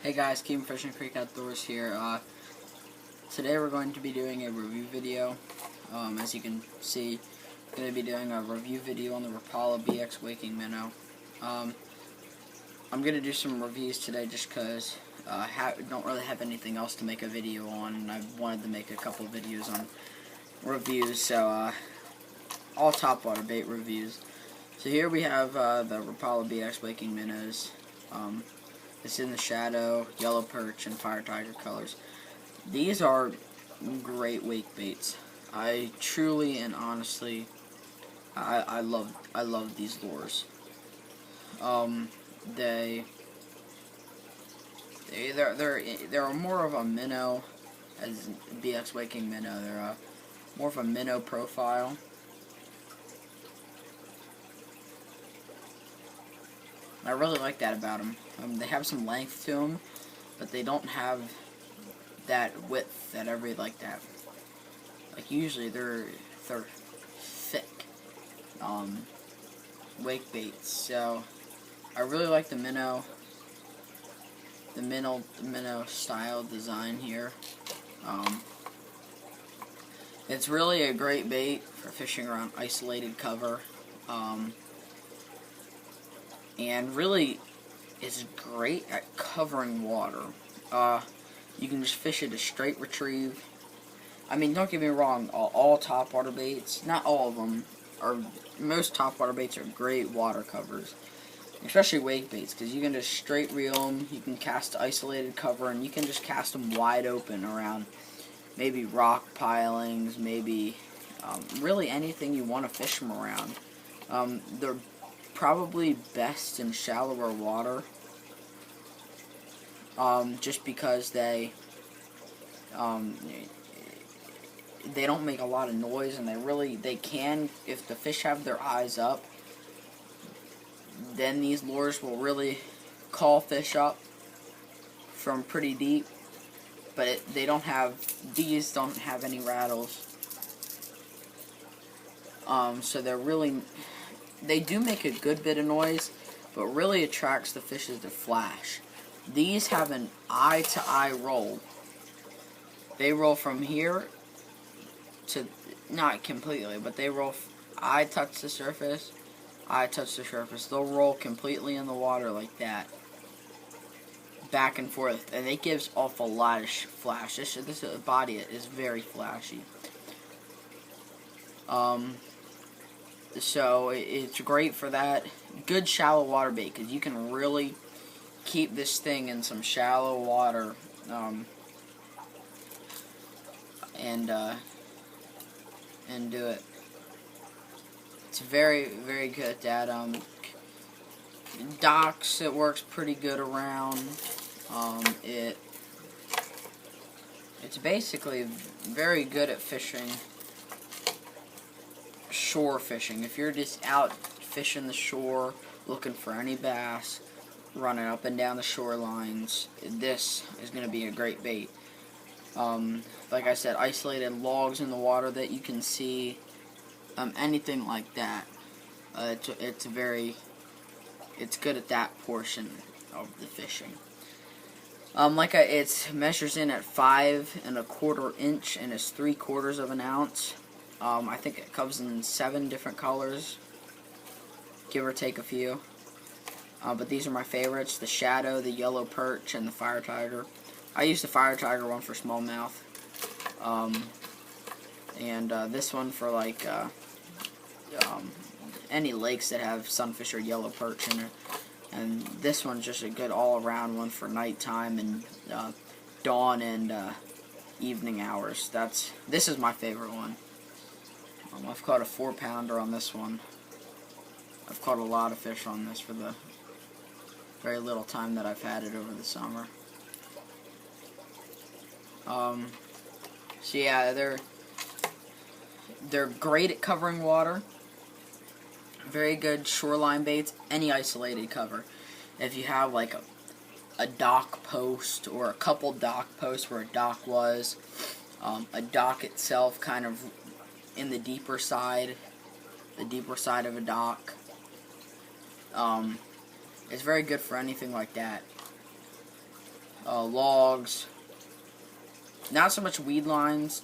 Hey guys, Keem Fishing Creek Outdoors here. Today we're going to be doing a review video. As you can see, I'm going to be doing a review video on the Rapala BX waking minnow. I'm going to do some reviews today just because I don't really have anything else to make a video on, and I wanted to make a couple videos on reviews, so all topwater bait reviews. So here we have the Rapala BX waking minnows. It's in the shadow, yellow perch, and fire tiger colors. These are great wake baits. I truly and honestly, I love these lures. They're more of a minnow, as BX waking minnow. They're more of a minnow profile. I really like that about them. They have some length to them, but they don't have that width that I really like that. Like usually they're thick wake baits. So I really like the minnow style design here. It's really a great bait for fishing around isolated cover. And really, it's great at covering water. You can just fish it a straight retrieve. I mean, don't get me wrong, all topwater baits, not all of them, most topwater baits are great water covers. Especially wake baits, because you can just straight reel them, you can cast isolated cover, and you can just cast them wide open around maybe rock pilings, maybe really anything you want to fish them around. They're probably best in shallower water, just because they don't make a lot of noise, and they can, if the fish have their eyes up, then these lures will really call fish up from pretty deep. But these don't have any rattles, so they do make a good bit of noise, but really attracts the fishes to flash. These have an eye-to-eye roll. They roll from here to, not completely, but they roll, eye touch the surface, eye touch the surface. They'll roll completely in the water like that, back and forth, and it gives off a lot of flash. This body is very flashy. So it's great for that. Good shallow water bait, because you can really keep this thing in some shallow water, and do it. It's very, very good at that. Docks, it works pretty good around. It's basically very good at fishing. Shore fishing. If you're just out fishing the shore, looking for any bass, running up and down the shorelines, this is going to be a great bait. Like I said, isolated logs in the water that you can see, anything like that. It's good at that portion of the fishing. It measures in at 5 1/4 inch and is 3/4 of an ounce. I think it comes in 7 different colors, give or take a few. But these are my favorites: the shadow, the yellow perch, and the fire tiger. I use the fire tiger one for smallmouth, and this one for like any lakes that have sunfish or yellow perch in it. And this one's just a good all-around one for nighttime and dawn and evening hours. This is my favorite one. I've caught a 4-pounder on this one. I've caught a lot of fish on this for the very little time that I've had it over the summer. So yeah, they're great at covering water. Very good shoreline baits, any isolated cover. If you have like a dock post or a couple dock posts where a dock was, a dock itself kind of in the deeper side of a dock, It's very good for anything like that. logs, not so much weed lines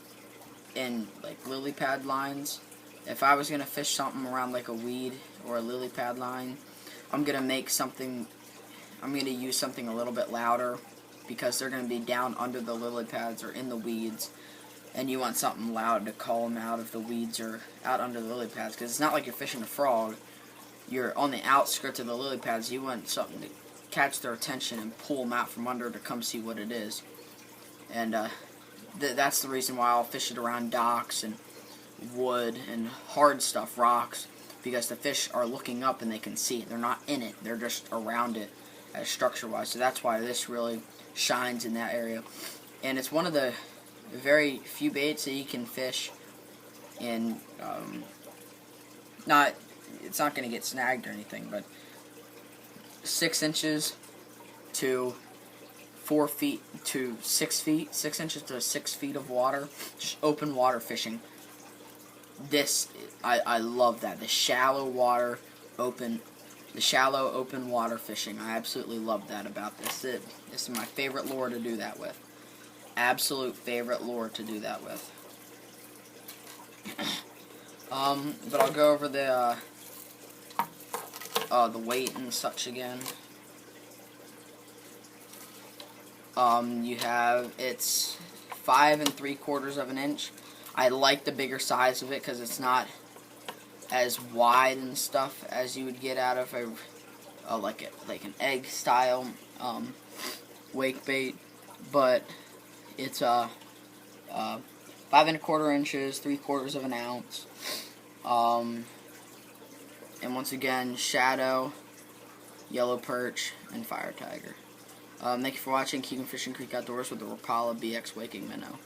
and like lily pad lines. If I was going to fish something around like a weed or a lily pad line, I'm going to use something a little bit louder, because they're going to be down under the lily pads or in the weeds, and you want something loud to call them out if the weeds are out under the lily pads, because it's not like you're fishing a frog. You're on the outskirts of the lily pads. You want something to catch their attention and pull them out from under to come see what it is. And that's the reason why I'll fish it around docks and wood and hard stuff, rocks, because the fish are looking up and they can see it. They're not in it. They're just around it as structure-wise. So that's why this really shines in that area. And it's one of the very few baits that you can fish in, it's not going to get snagged or anything, but 6 inches to 4 feet to 6 feet, 6 inches to 6 feet of water, just open water fishing. I love that. The shallow open water fishing. I absolutely love that about this. This is my favorite lure to do that with. Absolute favorite lure to do that with. But I'll go over the weight and such again. It's 5 3/4 of an inch. I like the bigger size of it because it's not as wide and stuff as you would get out of like an egg style wake bait, but it's 5 1/4 inches, 3/4 of an ounce. And once again, shadow, yellow perch, and fire tiger. Thank you for watching. Keep fishing Creek Outdoors with the Rapala BX Waking Minnow.